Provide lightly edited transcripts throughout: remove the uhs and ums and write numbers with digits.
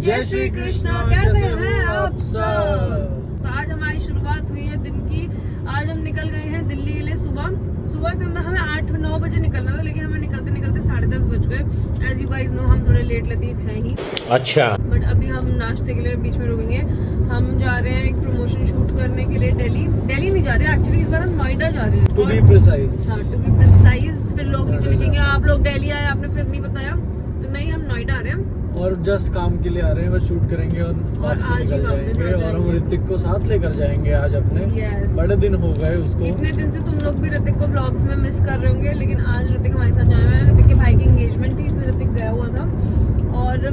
जय श्री कृष्ण। कैसे हैं आप सब? तो आज हमारी शुरुआत हुई है दिन की। आज हम निकल गए हैं दिल्ली के लिए। सुबह तो हमें 8-9 बजे निकलना था, लेकिन हमें निकलते निकलते 10:30 बज गए। एज यू गाइस नो हम थोड़े लेट लतीफ हैं ही। अच्छा। बट अभी हम नाश्ते के लिए बीच में रुकेंगे। हम जा रहे हैं एक प्रमोशन शूट करने के लिए दिल्ली नहीं जा रहे हैं एक्चुअली, इस बार हम नोएडा जा रहे हैं। To be precise. हाँ, टू बी प्रिसाइज। फिर लोग नीचे लिखेंगे आप लोग दिल्ली आए, आपने फिर नहीं बताया। तो नहीं, हम नोएडा आ रहे हैं और जस्ट काम के लिए आ रहे हैं, बस शूट करेंगे और आज ही वापस आ और हम ऋतिक को साथ लेकर जाएंगे आज अपने। Yes. बड़े दिन हो गए उसको। इतने दिन से तुम लोग भी ऋतिक को व्लॉग्स में मिस कर रहे होंगे, लेकिन आज ऋतिक हमारे साथ जाने वाला है। ऋतिक के भाई की एंगेजमेंट थी, इसलिए ऋतिक गया हुआ था। और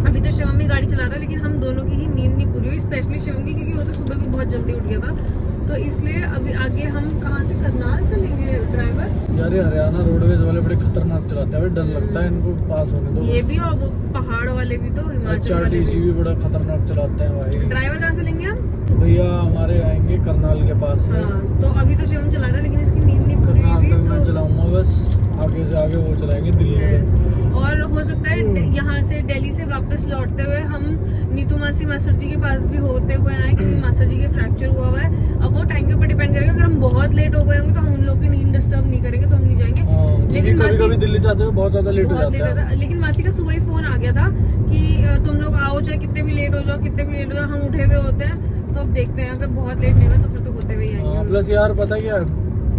अभी तो शिवम भी गाड़ी चला रहा है, लेकिन हम दोनों की ही नींद नहीं पूरी हुई, स्पेशली शिवम की, क्योंकि वो तो सुबह भी बहुत जल्दी उठ गया था। तो इसलिए अभी आगे हम कहाँ से, करनाल से लेंगे ड्राइवर। यार ये हरियाणा रोडवेज वाले बड़े खतरनाक चलाते हैं, डर लगता है इनको पास होने दो। ये भी, और वो पहाड़ वाले भी, तो हिमाचल वाले HRTC भी बड़ा खतरनाक चलाते हैं भाई। ड्राइवर कहाँ से लेंगे हम? भैया हमारे आएंगे करनाल के पास से। हाँ, तो अभी तो शिवम चला रहा है, लेकिन इसकी नींद नहीं पूरी करनाल हुई तक मैं तो चलाऊंगा, बस आगे से आगे वो चलाएंगे दिल्ली में। और हो सकता है यहाँ से दिल्ली से वापस लौटते हुए हम नीतू मासी मास्टर जी के पास भी होते हुए आए, क्योंकि मास्टर जी के फ्रैक्चर हुआ है। अब वो टाइम के ऊपर डिपेंड करेगा। अगर हम बहुत लेट हो गए होंगे तो हम उन लोगों की नींद डिस्टर्ब नहीं करेंगे, तो हम नहीं जाएंगे। लेकिन कभी दिल्ली से आते हुए बहुत ज्यादा लेट हो जाता है। लेकिन मासी का सुबह ही फोन आ गया था कि तुम लोग आओ, चाहे कितने भी लेट हो जाओ, हम उठे हुए होते हैं। तो अब देखते हैं, अगर बहुत लेट नहीं हुआ तो फिर तो होते हुए आएंगे। प्लस यार पता क्या है,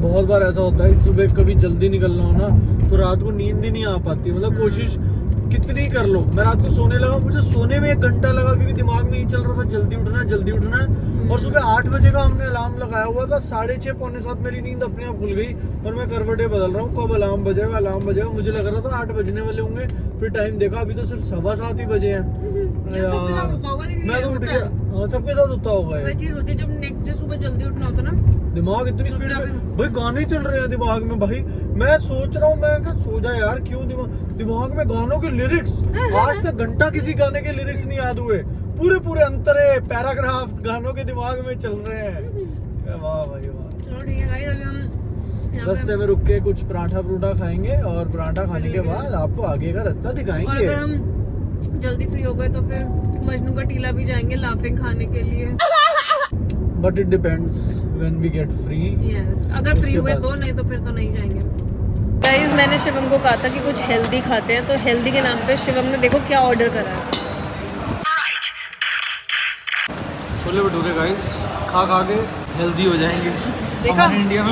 बहुत बार ऐसा होता है सुबह कभी जल्दी निकलना हो ना, तो रात को नींद ही नहीं आ पाती। मतलब कोशिश कितनी कर लो। मैं रात को सोने लगा, मुझे सोने में 1 घंटा लगा, क्योंकि दिमाग में ही चल रहा था जल्दी उठना है। और सुबह 8 बजे का हमने अलार्म लगाया हुआ था, 6:30 पौने 7 मेरी नींद अपने आप खुल गई और मैं करवटें बदल रहा हूँ, कब अलार्म बजेगा। मुझे लग रहा था 8 बजने वाले होंगे, फिर टाइम देखा अभी तो सिर्फ 7:15 ही बजे हैं। मैं तो उठ गया। हाँ, सबके साथ होता होगा ये। जब नेक्स्ट डे सुबह जल्दी उठना होता ना, दिमाग इतनी स्पीड में भाई, गाने चल रहे हैं दिमाग में भाई। मैं सोच रहा हूँ, मैं क्या सो जा यार, क्यों दिमाग में गानों के लिरिक्स। आज तक घंटा किसी गाने के लिरिक्स नहीं याद हुए। पूरे अंतरे पैराग्राफ्स गानों के दिमाग में चल रहे हैं। वाह भाई वाह। चलो ठीक है गाइस, अभी हम रास्ते में रुक के कुछ पराठा खाएंगे और पराठा खाने के बाद आपको आगे का रास्ता दिखाएंगे। और अगर हम जल्दी फ्री हो गए तो फिर मजनू का टीला भी जाएंगे लाफिंग खाने के लिए। But it depends when we get free. Yes, अगर फ्री हुए तो, नहीं तो फिर तो नहीं जाएंगे। गाइस, मैंने शिवम को कहा था कि कुछ हेल्दी खाते हैं, तो हेल्दी के नाम पे शिवम ने देखो क्या ऑर्डर करा है। छोले भटूरे गाइस, खा के हेल्दी हो जाएंगे। देखो, इंडिया में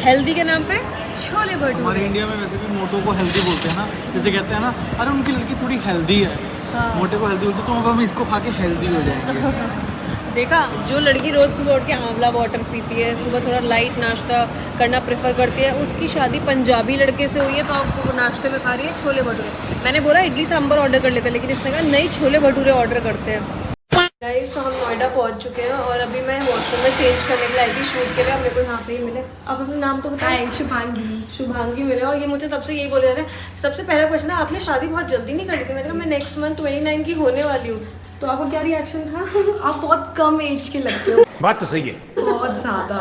हेल्दी के नाम पे छोले भटूरे। हमारे इंडिया में वैसे भी मोटो को हेल्दी बोलते हैं ना, जैसे कहते हैं ना, अरे उनकी लड़की थोड़ी हेल्दी है। हाँ। मोटे को हेल्दी बोलते हैं, तो अब हम इसको खा के हेल्दी हो जाएंगे। देखा, जो लड़की रोज सुबह उठ के आंवला वाटर पीती है, सुबह थोड़ा लाइट नाश्ता करना प्रेफर करती है, उसकी शादी पंजाबी लड़के से हुई है, तो आप वो नाश्ते में खा रही है छोले भटूरे। मैंने बोला इडली सांभर ऑर्डर कर लेते, लेकिन इसने कहा नहीं, छोले भटूरे ऑर्डर करते हैं। गाइस, तो हम नोएडा पहुंच चुके हैं और अभी मैं वॉशरूम में चेंज करने के लिए आई थी शूट के लिए। अब मेरे को यहाँ पे ही मिले। अब अपना नाम तो बताएं। शुभांगी मिले। और ये मुझे तब से यही बोल रहे थे। सबसे पहला क्वेश्चन है, आपने शादी बहुत जल्दी नहीं करी थी? मैंने कहा मैं नेक्स्ट मंथ 29 की होने वाली हूँ। तो आपका क्या रिएक्शन था? आप बहुत कम एज के लगते हो। बात तो सही है। बहुत ज्यादा,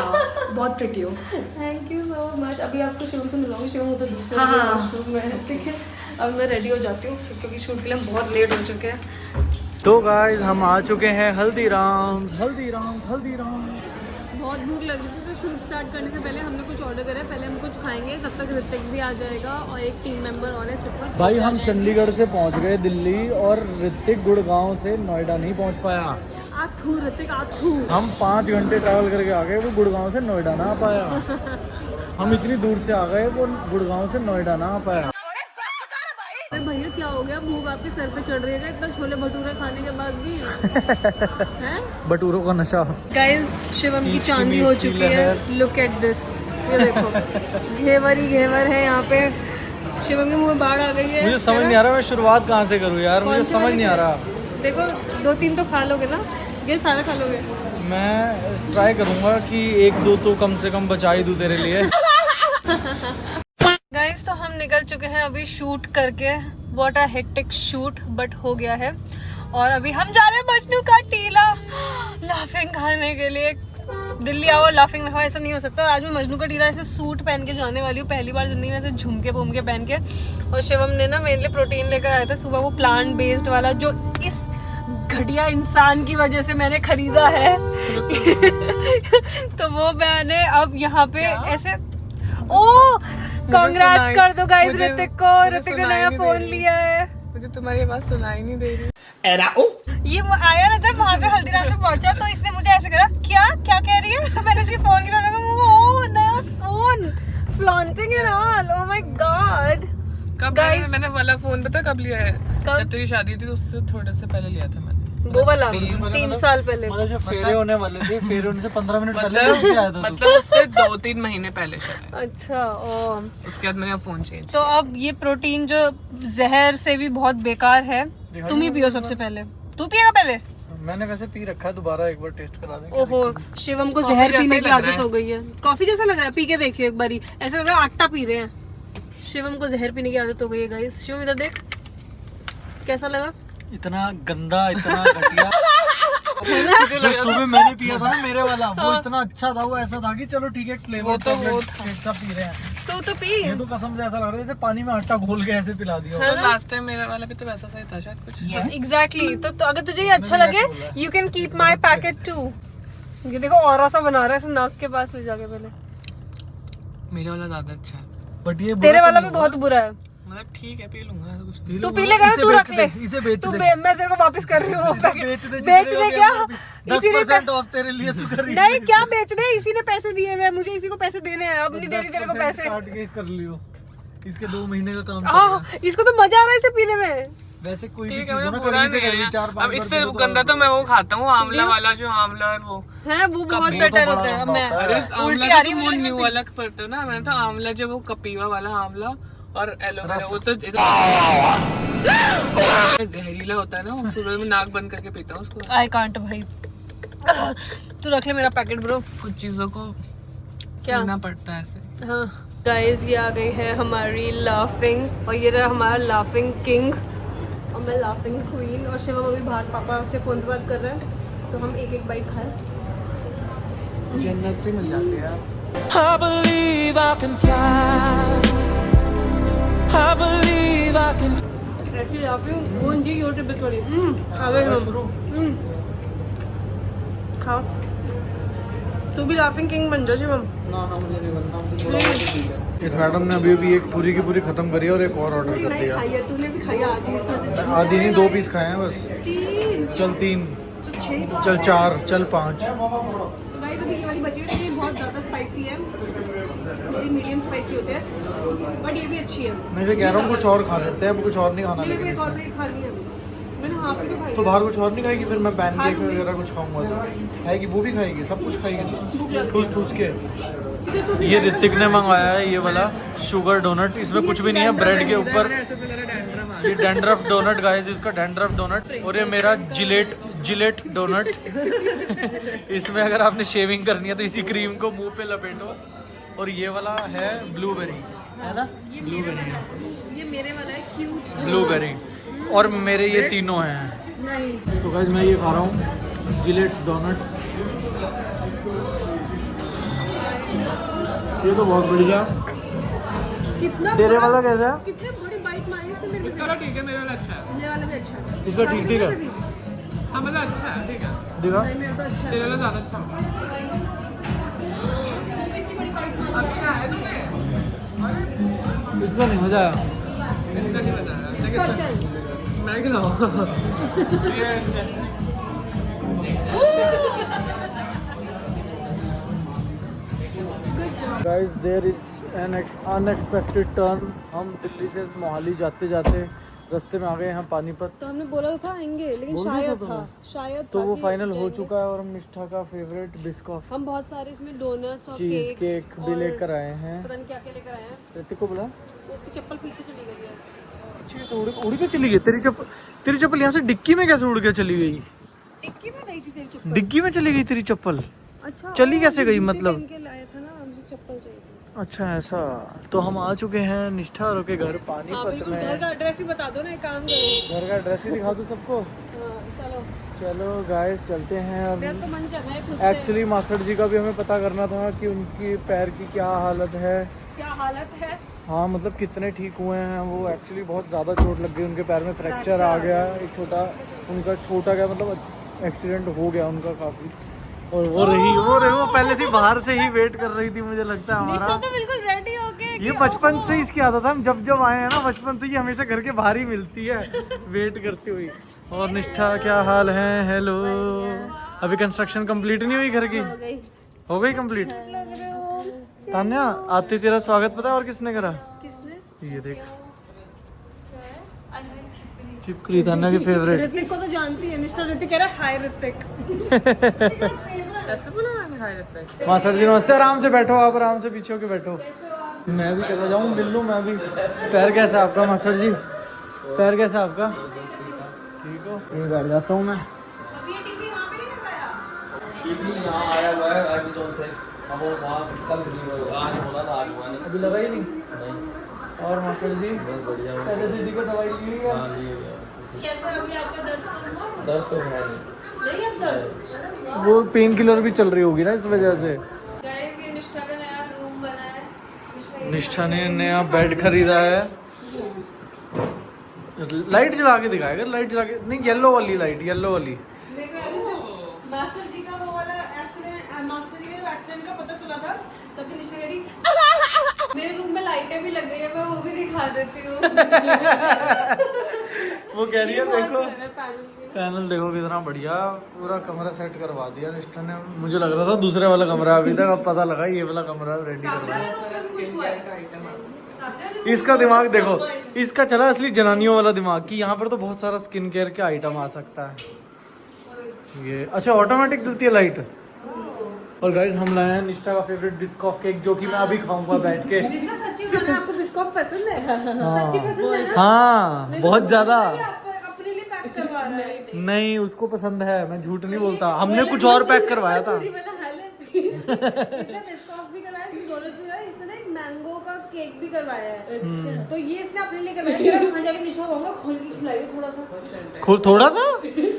बहुत प्रिटी हो। Thank you so much. अभी आपको शिवम से मिलाऊंगी। शिवम तो दूसरे हाँ। वॉशरूम में है, ठीक है। अब मैं रेडी हो जाती हूँ, क्योंकि शूट के लिए हम बहुत लेट हो चुके हैं। तो गाइस, हम आ चुके हैं हल्दीराम्स। बहुत भूख लग रही थी, तो शूट स्टार्ट करने से पहले हमने कुछ ऑर्डर करा है। पहले हम कुछ खाएंगे, तब तक ऋतिक भी आ जाएगा और एक टीम मेंबर और है सिर्फ। भाई हम चंडीगढ़ से पहुंच गए दिल्ली, और ऋतिक गुड़गांव से नोएडा नहीं पहुंच पाया। ऋतिक आथू। हम 5 घंटे ट्रैवल करके आ गए, वो गुड़गांव से नोएडा ना आ पाया। हम इतनी दूर से आ गए, वो गुड़गांव से नोएडा ना आ पाया। अरे भैया, क्या हो गया? भूख आपके सर पे चढ़ रही है इतना छोले भटूरे खाने के बाद भी? हैं? भटूरों का नशा। गाइस, शिवम की चांदी हो चुकी है। लुक एट दिस, ये देखो, घेवर ही घेवर है यहाँ पे। शिवम के मुंह में बाढ़ आ गई है। मुझे समझ नहीं आ रहा मैं शुरुआत कहाँ से करूँ यार, मुझे समझ नहीं आ रहा। देखो, 2-3 तो खा लोगे ना? ये सारा खा लोगे? मैं ट्राई करूँगा कि 1-2 तो कम से कम बचा ही दूँ तेरे लिए। गाइस, तो हम निकल चुके हैं अभी शूट करके। What a hectic shoot, but हो गया है। और अभी हम जा रहे हैं मजनू का टीला लाफिंग खाने के लिए। दिल्ली आओ लाफिंग दिखाओ, ऐसा नहीं हो सकता। और आज मैं मजनू का टीला ऐसे सूट पहन के जाने वाली हूँ, पहली बार जिंदगी में ऐसे झुमके बुमके पहन के। और शिवम ने ना मेरे लिए प्रोटीन लेकर आया था सुबह, वो प्लांट बेस्ड वाला जो इस घटिया इंसान की वजह से मैंने खरीदा है। तो वो मैंने अब यहाँ पे ऐसे कांग्रेट्स कर दो गाइस ऋतिक को। ऋतिक ने नया फोन लिया है। मुझे तुम्हारी आवाज सुनाई नहीं दे रही। ये आया ना जब वहाँ पे हल्दीराम से पहुंचा तो इसने मुझे ऐसे करा, क्या क्या कह रही है? तो मैंने इसके फोन की तरफ देखा, नया phone, flaunting and all. Oh my God. कब मैंने वाला फोन पता कब लिया है? कब? जब तेरी शादी थी उससे थोड़े से पहले लिया था मैंने। वो वाला 3 साल पहले। मतलब जो फेरे होने वाले थे, फेरे होने से 15 मिनट पहले आया था। मतलब उससे 2-3 महीने पहले शायद। अच्छा ओ। उसके बाद मैंने फोन चेंज। तो अब ये प्रोटीन जो जहर से भी बहुत बेकार है, तुम ही पियो सबसे पहले। तू पिएगा पहले? मैंने वैसे पी रखा है, दोबारा एक बार टेस्ट करा देंगे। ओहो, शिवम को जहर पीने की आदत हो गई है। कॉफी जैसा लग रहा है, पी के देखिए एक बारी। ऐसा लग रहा है आटा पी रहे हैं। शिवम को जहर पीने की आदत हो गई है गाइस। शिवम इधर देख, कैसा लगा? इतना गंदा, इतना घटिया। जो सुबह मैंने पिया था ना मेरे वाला, वो इतना अच्छा था। वो ऐसा था कि चलो ठीक है, फ्लेवर वो तो वो सब पी रहे हैं। तो पी। ये तो कसम से ऐसा लग रहा है जैसे पानी में आटा घोल के ऐसे पिला दिया। तो लास्ट टाइम मेरा वाला भी तो वैसा सही था शायद कुछ। एग्जैक्टली। तो अगर तुझे ये अच्छा लगे, you can keep my packet too. ये देखो और सा बना रहा है, ऐसे नाक के पास ले जाके पहले। मेरा वाला ज्यादा अच्छा है। बट ये तेरे वाला भी बहुत बुरा है। मतलब ठीक है, पी लूंगा ऐसा कुछ नहीं। तू पी लेगा, तू रख ले। इसे बेच दे। मैं तेरे को वापस कर रही हूँ। बेच दे क्या? इसी ने 10% ऑफ तेरे लिए तू कर रही है। नहीं, क्या बेचने? इसी ने पैसे दिए हैं, मुझे इसी को पैसे देने हैं। अब नहीं दे रही तेरे को पैसे। काट के कर लियो, इसके 2 महीने का काम चल हाँ, रहा है। इसको तो मजा आ रहा है इसे पीने में। वैसे कोई भी ठीक चीज है, हो ना, बुरा कभी से नहीं कभी है। 4-5 अब इससे गंदा तो मैं वो खाता हूँ, आंवला वाला, जो आंवला और वो है वो बहुत बेटर होता है। मैं उल्टी आ रही है वो मुझे। न्यू वाला पड़ता है ना। मैंने तो आंवला जो वो कपीवा वाला आंवला और एलोवेरा, वो तो जहरीला होता है ना। वो सुबह में नाक बंद करके पीता हूँ उसको। आई कांट भाई। तू रख ले मेरा पैकेट ब्रो। कुछ चीजों को क्या पीना पड़ता है ऐसे। हाँ गाइस, ये आ गई है हमारी लाफिंग, और ये रहा हमारा लाफिंग किंग और मैं लाफिंग क्वीन। और शिवम अभी बाहर पापा से फोन पे बात कर रहे हैं, तो हम एक एक बाइट खाए। जन्नत से मिल जाते हैं यार। I believe I can fly. I believe I can. ऐसी लाफिंग वो जी यूट्यूब पे थोड़ी आ गए हम। खाओ, तू भी लाफिंग किंग बन जा शिवम। ना मुझे नहीं बनना, मुझे थोड़ा। इस मैडम ने अभी भी एक पूरी की पूरी खत्म करी और एक और ऑर्डर पूरी कर नहीं दिया। खाई है तूने, भी खाई आधी इसमें से। आधी नहीं, 2 पीस खाए हैं बस। 3 चल 3, तो 6 तो चल 4, चल 5। तो गाइस अभी ये वाली बची हुई है, ये बहुत ज़्यादा स्पाइसी है। मेरी मीडियम स्पाइसी होते हैं, बट ये भी अच्छी है। मैं से कह रहा हूँ कुछ और खा लेते हैं, अब कुछ और नहीं खाना। मेरे को लेकिन एक और इसमें प्लेट खानी है, मैंने हाफ ही तो खाई तो है। बाहर कुछ और नहीं खाएगी, फिर मैं पैनकेक वगैरह कुछ खाऊंगा तो खाएगी, वो भी खाएगी, सब कुछ खाएगी ठूस ठूस के। ये ऋतिक ने मंगवाया है ये वाला शुगर डोनट, इसमें कुछ भी नहीं है, ब्रेड के ऊपर ये डैंड्रफ डोनट गाइस, इसका डैंड्रफ डोनट। और ये मेरा जिलेट डोनट। इसमें अगर आपने शेविंग करनी है तो इसी क्रीम को मुंह पे लपेटो। और ये वाला है ब्लूबेरी, है ना, ब्लूबेरी, ये मेरे वाला है क्यूट ब्लूबेरी। और मेरे ये तीनों हैं। नहीं। तो गाइस मैं ये खा रहा हूँ जिलेट डोनट, ये तो बहुत बढ़िया। कितना तेरे वाला कैसा है? कितने बड़ी बाइट मारी इसने मेरे इसका ठीक है, मेरा वाला अच्छा है। मेरे वाला भी अच्छा है। इसका ठीक है, हाँ मतलब अच्छा है, ठीक है। दिखा। नहीं, मेरा तो अच्छा है। तेरा वाला ज्यादा अच्छा है। इसका नहीं मजा आया। इसका नहीं बता रहा, लेकिन अच्छा है। मैं खिलाऊं। Guys there is an unexpected turn. हम दिल्ली से मोहाली जाते जाते रास्ते में आ गए हैं पानीपत। तो हमने बोला था आएंगे, लेकिन बोल दिया शायद था था, शायद तो था वो कि फाइनल हो जाएंगे। चुका है और हम निष्ठा का फेवरेट बिस्कॉफ हम बहुत सारे इसमें डोनट्स और चीज केक्स केक भी लेकर आए हैं। पता नहीं क्या क्या लेकर आए हैं। ऋतिक को बोला उसकी चप्पल पीछे चली गई है। अच्छी तो उड़ के चली गई। तेरी चप्पल यहाँ से डिक्की में कैसे उड़ के चली गई? टिक्की में गई थी तेरी चप्पल। डिक्की में चली गई तेरी चप्पल? अच्छा, चली कैसे गई जूते मतलब? पहन के लाया था ना, हमसे चप्पल चाहिए थी। अच्छा ऐसा। तो हम आ चुके हैं निष्ठा और के घर हाँ पानीपत बिल्कुल, घर में। का एड्रेस ही बता दो ना, एक काम करो। घर का एड्रेस ही दिखा दूँ सबको। हाँ चलो। चलो गाइस चलते हैं अब। मेरा तो मन कर रहा है खुद से। एक्चुअली मास्टर जी का भी हमें पता करना था कि उनकी पैर की क्या हालत है। क्या हालत है? हाँ मतलब कितने ठीक हुए हैं वो। एक्चुअली बहुत ज़्यादा चोट लग गई उनके पैर में, फ्रैक्चर आ गया एक छोटा, उनका छोटा क्या मतलब एक्सीडेंट हो गया उनका काफ़ी। और वो पहले से बाहर से ही वेट कर रही थी, मुझे लगता है निष्ठा हमारा। तो बिल्कुल रेडी हो गए। ये बचपन से इसकी आदत है, हम जब आए हैं ना बचपन से ये हमेशा घर के बाहर ही मिलती है वेट करती हुई। और निष्ठा क्या हाल है? हेलो। अभी कंस्ट्रक्शन कंप्लीट नहीं हुई घर की? हो गई कंप्लीट। तान्या आते तेरा स्वागत पता है और किसने करा? किसने? ये देख छिपकली, तान्या की फेवरेट। ऋतिक को तो जानती है निष्ठा। ऋतिक कह रहा है हाय ऋतिक। ऐसे बोला मैंने हाय रहता है। मास्टर जी नमस्ते। आराम से बैठो, आप आराम से पीछे होके बैठो। मैं भी चला जाऊँ मिल लूँ मैं भी। पैर कैसा आपका मास्टर जी? पैर कैसा आपका? ठीक हो? यहीं बैठ जाता हूँ मैं। अभी लगा ही नहीं? और मास्टर जी पहले सिटी को दवाई ली है? कैसा अभी आपका दर्द? दर्द तो है नहीं अब दर्द? वो पेन किलर भी चल रही होगी ना इस वजह से। गाइस ये निष्ठा का नया रूम बना है। निष्ठा ने नया बेड खरीदा है। लाइट जला के दिखाएगा, लाइट जला के नहीं, येलो वाली लाइट, येलो वाली। मास्टर जी का वो वाला एक्सीडेंट, मास्टर जी का एक्सीडेंट का पता चला था तभी निष्ठा कह रही मेरे रूम में लाइटें भी लग गई है, मैं वो भी दिखा देती हूँ। वो कह रही है देखो पैनल पैनल देखो कितना बढ़िया, पूरा कमरा सेट करवा दिया निष्ठा ने। मुझे लग रहा था दूसरे वाला कमरा अभी तक, अब पता लगा ये वाला कमरा रेडी करवाया। इसका दिमाग देखो, इसका चला असली जनानियों वाला दिमाग कि यहाँ पर तो बहुत सारा स्किन केयर के आइटम आ सकता है। ये अच्छा ऑटोमेटिक जलती है लाइट। और गाइस हम लाए हैं निष्ठा का फेवरेट बिस्कॉफ केक, जो कि मैं अभी खाऊंगा बैठ के। निष्ठा सच्ची बताना, आपको बिस्कॉफ पसंद है? सच्ची पसंद है ना? हाँ बहुत ज्यादा। अपने लिए पैक करवा रहा है? नहीं उसको पसंद है, मैं झूठ नहीं बोलता। हमने कुछ और पैक करवाया था। इसने बिस्कॉफ भी करवाया, इसने डोनट्स भी करवाया, इसने ना एक मैंगो का केक भी करवाया है। तो ये इसने अपने लिए करवाया। वहाँ जाके निष्ठा को कहूंगा खोल के खिलाइए थोड़ा सा। थोड़ा सा?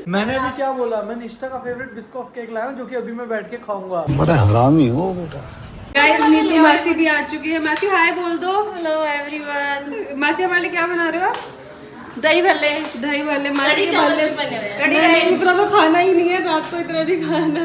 मैंने अभी क्या बोला? मैं निष्ठा का फेवरेट बिस्कॉफ केक लाया हूँ, जो कि अभी मैं बैठ के खाऊंगा। बड़ा हरामी हो बेटा। गाइस नीतू मासी भी आ चुकी है। मासी हाय बोल दो। Hello everyone. मासी हमारे लिए क्या बना रहे हो आप? दही भल्ले, दही वाले। मासी के चावल भल्ले बने हुए हैं। नहीं, इतना तो खाना ही नहीं है रात को, इतना नहीं खाना।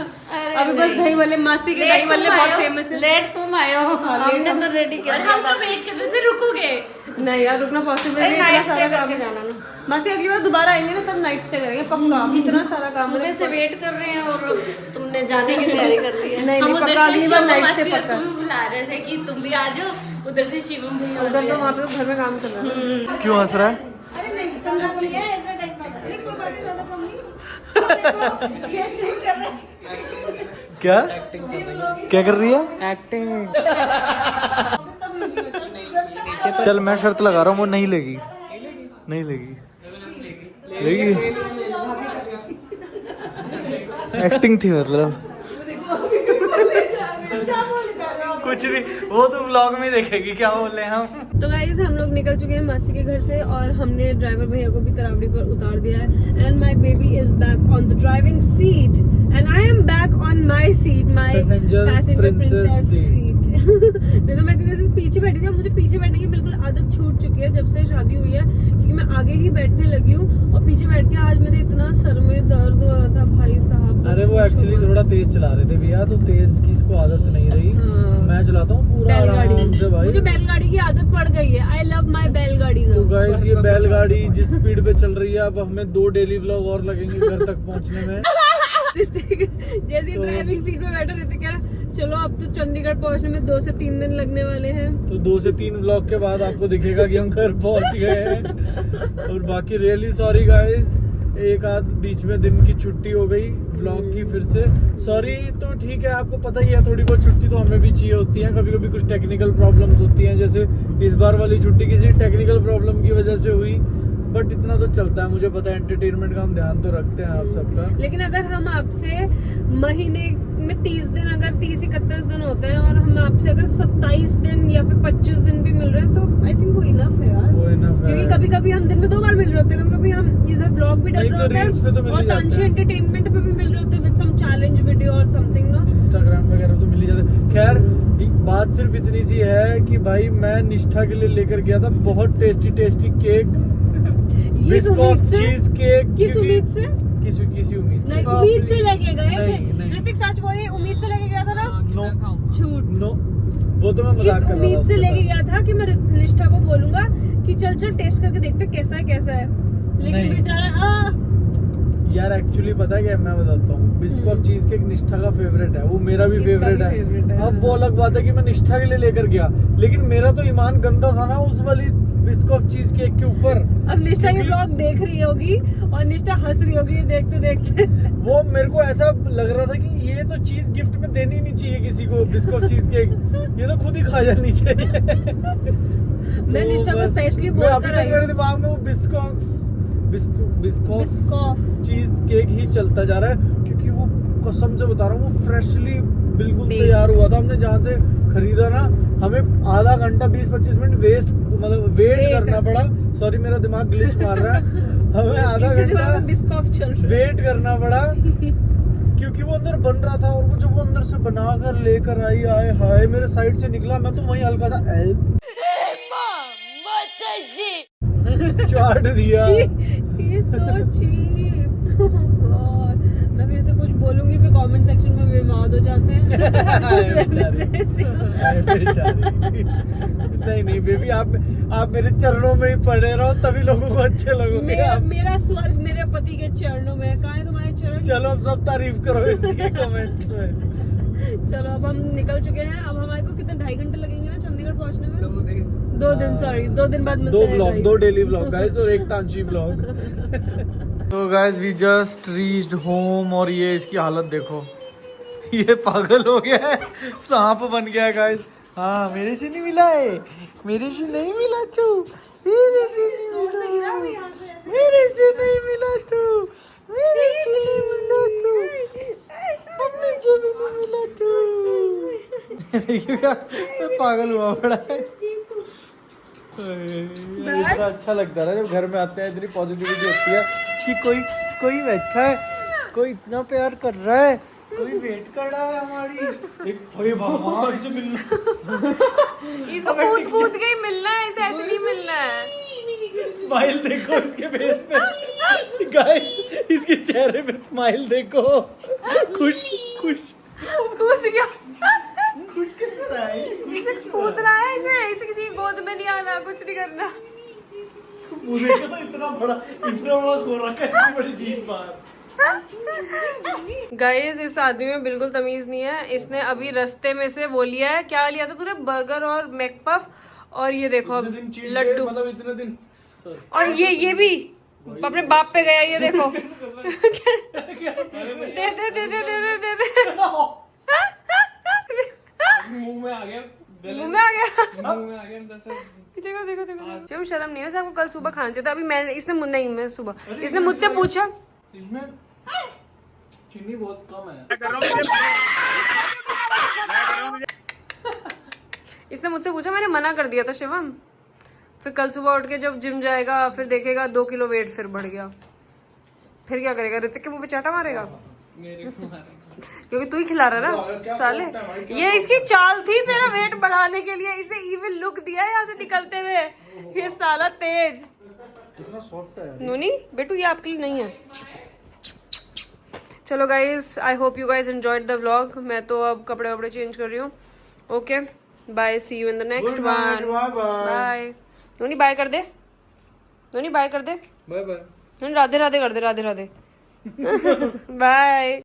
अभी बस दही वाले। मासी के दही वाले बहुत फेमस है। लेट तुम आए हो, हमने तो रेडी कर दिया। हम तो वेट कर रहे थे, रुकोगे? नहीं यार रुकना पॉसिबल नहीं है, नाइट इतना स्टे सारा काम करके है। जाना ना। मासी अगली बार दोबारा आएंगे ना तब नाइट स्टे करेंगे पक्का। इतना सारा काम है। सुबह से वेट कर रहे हैं और तुमने जाने की तैयारी कर रही है। नहीं, हम नहीं, उधर पक्का से अगली बार शिवम नाइट मासी से और पक्का। तुम बुला रहे थे कि तुम भी आ जाओ, उधर से शिवम भी आ उधर तो गए। वहाँ पे तो घर में काम चल रहा है। क्यों हंस रहा है? अरे नहीं समझा बोल गया इतना टाइम पता नहीं कोई बात नहीं ज्यादा कम नहीं। ये शूट कर रहे हैं। क्या क्या कर रही है? एक्टिंग। चल मैं शर्त लगा रहा हूँ, वो नहीं लेगी। नहीं लेगी। लेगी? एक्टिंग थी मतलब। कुछ नहीं, वो तो व्लॉग में देखेगी क्या बोले हम। तो गाइस हम लोग निकल चुके हैं मासी के घर से और हमने ड्राइवर भैया को भी तरावड़ी पर उतार दिया है। And my baby is back on the driving seat and I am back on my seat, my passenger princess seat. नहीं तो मैं इतनी देर से पीछे बैठी थी और मुझे पीछे बैठने की बिल्कुल आदत छूट चुकी है जब से शादी हुई है, क्योंकि मैं आगे ही बैठने लगी हूँ और पीछे बैठ के आज मेरे इतना सर में दर्द हो रहा था भाई साहब। अरे वो एक्चुअली थोड़ा तेज चला रहे थे भैया, तो तेज की इसको आदत नहीं रही। मैं चलाता हूँ पूरा आराम से भाई। मुझे बैलगाड़ी की आदत पड़ गई है। आई लव माय बैलगाड़ी। तो गाइस ये बैलगाड़ी जिस स्पीड पे चल रही है, अब हमें 2 डेली व्लॉग और लगेंगे घर तक पहुंचने में। जैसे ड्राइविंग सीट में बैठा रहते क्या, चलो अब तो चंडीगढ़ पहुंचने में 2 से 3 दिन लगने वाले हैं। तो 2 से 3 व्लॉग के बाद आपको दिखेगा कि हम घर पहुंच गए हैं। और बाकी रियली सॉरी गाइस, एक आध बीच में दिन की छुट्टी हो गई व्लॉग की फिर से। सॉरी तो ठीक है, आपको पता ही है थोड़ी बहुत छुट्टी तो हमें भी चाहिए होती है। कभी कभी कुछ टेक्निकल प्रॉब्लम्स होती हैं, जैसे इस बार वाली छुट्टी किसी टेक्निकल प्रॉब्लम की वजह से हुई। बट इतना तो चलता है, मुझे पता है एंटरटेनमेंट का हम ध्यान तो रखते हैं आप सबका। लेकिन अगर हम आपसे महीने में 30 दिन, अगर 30-31 दिन होते हैं और हम आपसे अगर 27 दिन या फिर 25 दिन भी मिल रहे हैं, तो आई थिंक वो इनफ है यार। वो enough है। क्योंकि कभी कभी हम दिन में 2 बार मिल रहे होते हैं, कभी कभी हम इधर ब्लॉग भी डाल नहीं रहे तो reels पे होते तो मिल हैं ही और जाते तांशी हैं। एंटरटेनमेंट पे भी मिल रहे होते हैं विद सम चैलेंज वीडियो और समथिंग ना। इंस्टाग्राम वगैरह तो मिल ही जाते हैं। खैर एक बात सिर्फ इतनी सी है कि भाई मैं निष्ठा के लिए लेकर गया था बहुत टेस्टी केक, किस उम्मीद से? Cheese cake. किस उम्मीद से? किसी उम्मीद से? नहीं, उम्मीद से लेके गए थे। नहीं। ऋतिक सच बोले, उम्मीद से लेके गया था ना? नो झूठ। नो, वो तो मैं मजाक इस कर रहा था उम्मीद से उसके लेके साथ। गया था कि मैं निष्ठा को बोलूंगा कि चल टेस्ट करके देखते कैसा है, लेकिन नहीं। बेचारा यार एक्चुअली पता है क्या, मैं बताता हूँ, बिस्कुट ऑफ चीज केक निष्ठा का फेवरेट है, वो मेरा भी इसका फेवरेट भी favorite है। है। अब वो अलग बात है कि मैं निष्ठा के लिए लेकर गया, लेकिन मेरा तो ईमान गंदा था ना उस वाली बिस्कुट ऑफ चीज केक के ऊपर। अब निष्ठा ये क्योंकि ब्लॉग देख रही होगी और निष्ठा हंस रही होगी देखते देखते। वो मेरे को ऐसा लग रहा था कि ये तो चीज गिफ्ट में देनी नहीं चाहिए किसी को, बिस्कुट ऑफ चीज केक, ये तो खुद ही खा जानी चाहिए। मैं निष्ठा को बस स्पेशली मैं अभी बोलकर तक आई मेरे दिमाग में वो बिस्कुट बिस्कॉफ चीज केक ही चलता जा रहा है, क्योंकि वो कसम से बता रहा हूँ वो फ्रेशली बिल्कुल Baked। तैयार हुआ था। हमने जहाँ से खरीदा ना, हमें आधा घंटा 20-25 मिनट वेट करना पड़ा। सॉरी मेरा दिमाग ग्लिच मार रहा है। हमें आधा घंटा बिस्कॉफ चल रहा है। वेट करना पड़ा क्योंकि वो अंदर बन रहा था, और वो जब वो अंदर से बना कर लेकर आई, आए हाय मेरे साइड से निकला, मैं तो वहीं हल्का सा चाट दिया। He is so cheap। God, मैं फिर से कुछ बोलूंगी फिर कमेंट सेक्शन में विवाद हो जाते हैं। बेचारी। नहीं बेबी, आप मेरे चरणों में ही पड़े रहो, तभी लोगों को अच्छे लगोगे आप। मेरा स्वर्ग मेरे पति के चरणों में है। कहाँ है तुम्हारे चरण? चलो अब सब तारीफ करो इसके कमेंट्स में। चलो अब हम निकल चुके हैं। अब हमारे को कितने 2.5 घंटे लगेंगे ना चंडीगढ़ पहुंचने में? 2 दिन, सॉरी 2 दिन बाद मिलते हैं guys। 2 डेली व्लॉग गाइस और एक तांशी व्लॉग। तो guys we just reached home, और ये इसकी हालत देखो, ये पागल हो गया है, सांप बन गया है गाइस। हाँ मेरे से नहीं मिला है, मेरे से नहीं मिला तू, मेरे से नहीं मिला, मेरे से नहीं मिला तू, मेरे से नहीं मिला तू, मम्मी से भी नहीं मिला तू। क्योंकि पागल हुआ पड़ा है। इतना अच्छा लगता है ना जब घर में आते हैं, इतनी पॉजिटिविटी होती है कि कोई बैठा है, कोई इतना प्यार कर रहा है, कोई वेट कर रहा है हमारी। एक भाई भगवान से मिलना, इसको कूद के ही मिलना है, इसे ऐसे नहीं मिलना है। स्माइल देखो इसके फेस पे गाइस, इसके चेहरे पे स्माइल देखो, खुश कूद गया। खुश कैसे रहा है? इसे कूदना है, इसे किसी की गोद में नहीं आना, कुछ नहीं करना। मुझे तो इतना बड़ा खो रखा है, इतनी बड़ी जीत बार। गाइस इस आदमी में बिल्कुल तमीज नहीं है। इसने अभी रास्ते में से वो लिया है, क्या लिया था तूने? बर्गर और मैकपफ, और ये देखो अब लड्डू, मतलब इतने दिन और ये भी अपने बाप पे गया, ये देखो। दे मुंह में आ गया, मुंह में आ गया। मुंह में आ गया अंदर से। देखो जब शर्म नहीं है वैसे, आपको कल सुबह खाना चाहिए था। अभी मैं सुबह इसने मुझसे पूछा, इसमें चीनी बहुत कम है। इसने मुझसे पूछा, मैंने मना कर दिया था शिवम। फिर कल सुबह उठ के जब जिम जाएगा फिर देखेगा 2 किलो वेट फिर बढ़ गया, फिर क्या करेगा? ऋतिक के मुंह पे चाटा मारेगा, क्योंकि तू ही खिला रहा ना साले। ये इसकी चाल थी तेरा वेट बढ़ाने के लिए, इसने इविल लुक दिया है यहाँ से निकलते हुए। ये साला तेज कितना सॉफ्ट है नूनी बेटू, ये आपके लिए नहीं है। चलो guys, I hope you guys enjoyed the vlog. मैं तो अब कपड़े वपड़े चेंज कर रही हूँ। Okay bye, see you in the next one. Bye Nooni, bye कर दे। नूनी बाय कर दे। Bye bye. नूनी राधे राधे कर दे, राधे राधे। बाय।